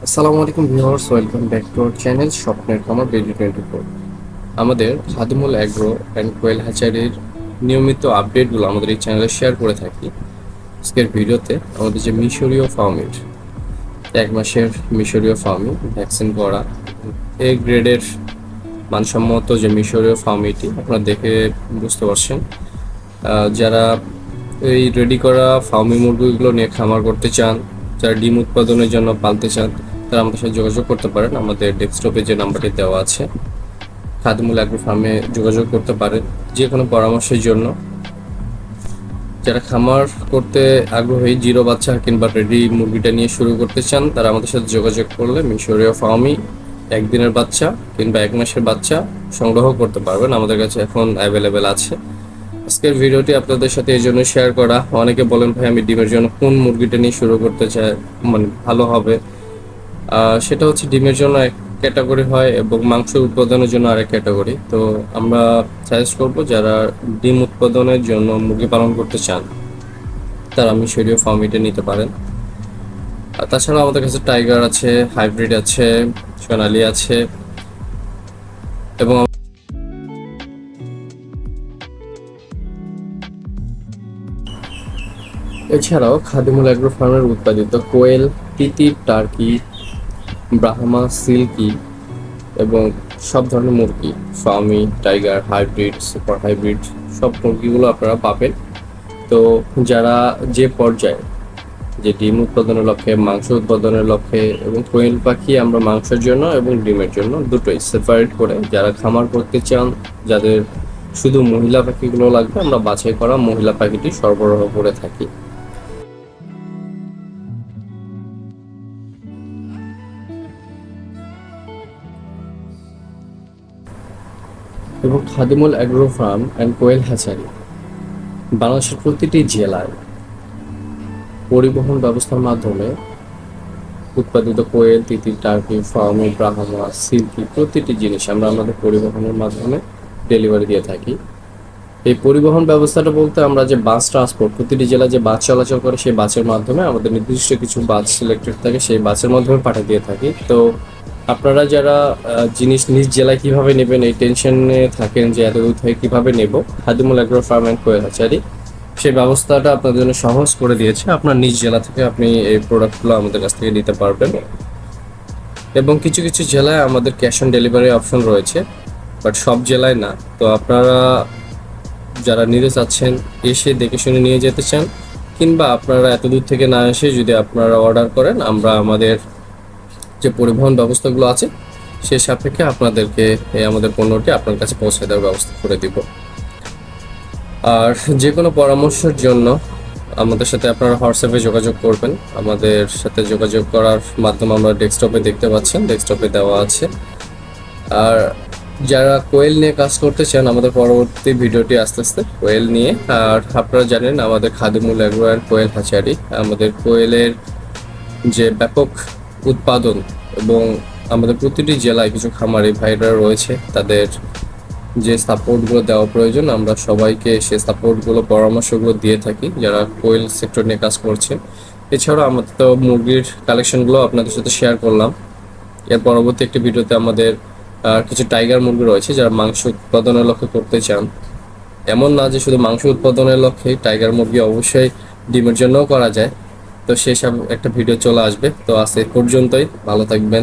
আসসালামু আলাইকুম viewers, welcome back to our channel স্বপ্নের খামার BD24। আমাদের খাদিমুল অ্যাগ্রো অ্যান্ড কোয়েল হ্যাচারির নিয়মিত আপডেটগুলো আমাদের এই চ্যানেলে শেয়ার করে থাকি। আজকের ভিডিওতে আমাদের যে মিশরীয় ফার্মের 1 মাসের মিশরীয় ফার্মি ভ্যাকসিন করা এ গ্রেডের মানসম্মত যে মিশরীয় ফার্মিটি আপনারা দেখে বুঝতে পারছেন। যারা এই রেডি করা ফার্মি মুরগিগুলো নিয়ে খামার করতে চান, যারা ডিম উৎপাদনের জন্য পালতে চান, তারা আমাদের সাথে যোগাযোগ করতে পারেন। আমাদের ডেস্কটপে যে নাম্বারটি দেওয়া আছে, খাদিমুল অ্যাগ্রো ফার্মে যোগাযোগ করতে পারেন যে কোনো পরামর্শের জন্য। যারা খামার করতে আগ্রহী, জিরো বাচ্চা কিংবা রেডি মুরগিটা নিয়ে শুরু করতে চান, তারা আমাদের সাথে যোগাযোগ করলে মিশরীয় ফার্মি 1 দিনের বাচ্চা কিংবা 1 মাসের বাচ্চা সংগ্রহ করতে পারবেন। আমাদের কাছে এখন অ্যাভেলেবেল আছে। আজকের ভিডিওটি আপনাদের সাথে এই জন্য শেয়ার করা, অনেকে বলেন ভাই আমি ডিমের জন্য কোন মুরগিটা নিয়ে শুরু করতে চাই, মানে ভালো হবে। সেটা হচ্ছে ডিমের জন্য এক ক্যাটাগরি হয় এবং মাংস উৎপাদনের জন্য আরেক ক্যাটাগরি। তো আমরা সাজেস্ট করব যারা ডিম উৎপাদনের জন্য মুরগি পালন করতে চান, তারা মিশরীয় ফার্মিটা নিতে পারেন। আর তাছাড়া আমাদের কাছে টাইগার আছে, হাইব্রিড আছে, সোনালি আছে এবং এছাড়াও খাদিমুল অ্যাগ্রো ফার্মের উৎপাদিত কোয়েল, তিতির, টার্কি, ব্রাহ্মা, সিল্কি এবং সব ধরনের মুরগি, Fermi, tiger, hybrid, super hybrid, সব মুরগিগুলো আপনারা পাবেন। তো যারা যে পর্যায়ে, যে ডিম উৎপাদনের লক্ষ্যে, মাংস উৎপাদনের লক্ষ্যে, এবং কোয়েল পাখি আমরা মাংসের জন্য এবং ডিমের জন্য দুটোই সেপারেট করে যারা খামার করতে চান, যাদের শুধু মহিলা পাখিগুলো লাগবে, আমরা বাছাই করা মহিলা পাখিটি সরবরাহ করে থাকি। এবং Khadimul agro farm and quail hatchery বাংলাদেশের প্রতিটি জেলায় পরিবহন ব্যবস্থার মাধ্যমে উৎপাদিত কোয়েল, তিতির, টার্কি, ফার্মি, ব্রাহ্মা, সিল্কি প্রতিটি জিনিস আমরা আমাদের পরিবহনের মাধ্যমে ডেলিভারি দিয়ে থাকি। এই পরিবহন ব্যবস্থাটা বলতে আমরা যে বাস ট্রান্সপোর্ট, প্রতিটি জেলায় যে বাস চলাচল করে সেই বাসের মাধ্যমে, আমাদের নির্দিষ্ট কিছু বাস সিলেক্টেড থাকে, সেই বাসের মাধ্যমে পাঠিয়ে দিয়ে থাকি। তো আপনারা যারা জিনিস নিজ জেলায় কিভাবে নেবেন এই টেনশনে থাকেন যে এত দূর থেকে কীভাবে নেব, Khadimul agro farm and quail hatchery সেই ব্যবস্থাটা আপনাদের জন্য সহজ করে দিয়েছে। আপনার নিজ জেলা থেকে আপনি এই প্রোডাক্টগুলো আমাদের কাছ থেকে নিতে পারবেন। এবং কিছু কিছু জেলায় আমাদের ক্যাশ অন ডেলিভারি অপশন রয়েছে, বাট সব জেলায় না। তো আপনারা যারা নিতে চাচ্ছেন, এসে দেখে শুনে নিয়ে যেতে চান, কিংবা আপনারা এত দূর থেকে না এসে যদি আপনারা অর্ডার করেন, আমরা আমাদের যে পরিবহন ব্যবস্থাগুলো আছে সে সাপেক্ষে আপনাদেরকে আমাদের পণ্যটি আপনার কাছে পৌঁছে দেওয়ার ব্যবস্থা করে দিব। আর যে কোনো পরামর্শের জন্য আমাদের সাথে আপনারা হোয়াটসঅ্যাপে যোগাযোগ করবেন। আমাদের সাথে যোগাযোগ করার মাধ্যমে আমরা ডেস্কটপে দেখতে পাচ্ছেন, ডেস্কটপে দেওয়া আছে। আর যারা কোয়েল নিয়ে কাজ করতে চান, আমাদের পরবর্তী ভিডিওটি আস্তে আস্তে কোয়েল নিয়ে। আর আপনারা জানেন আমাদের Khadimul agro and quail hatchery, আমাদের কোয়েলের যে ব্যাপক উৎপাদন এবং আমাদের প্রতিটি জেলায় কিছু খামারি ভাইরা রয়েছে, তাদের যে সাপোর্টগুলো দেওয়া প্রয়োজন আমরা সবাইকে সে সাপোর্টগুলো, পরামর্শগুলো দিয়ে থাকি যারা কোয়েল সেক্টর নিয়ে কাজ করছে। এছাড়াও আমাদের তো মুরগির কালেকশনগুলো আপনাদের সাথে শেয়ার করলাম। এর পরবর্তী একটি ভিডিওতে আমাদের কিছু টাইগার মুরগি রয়েছে যারা মাংস উৎপাদনের লক্ষ্যে করতে চান। এমন না যে শুধু মাংস উৎপাদনের লক্ষ্যে, টাইগার মুরগি অবশ্যই ডিমের জন্যও করা যায়। তো সেসব একটা ভিডিও চলে আসবে। তো আজ এই পর্যন্তই, ভালো থাকবেন।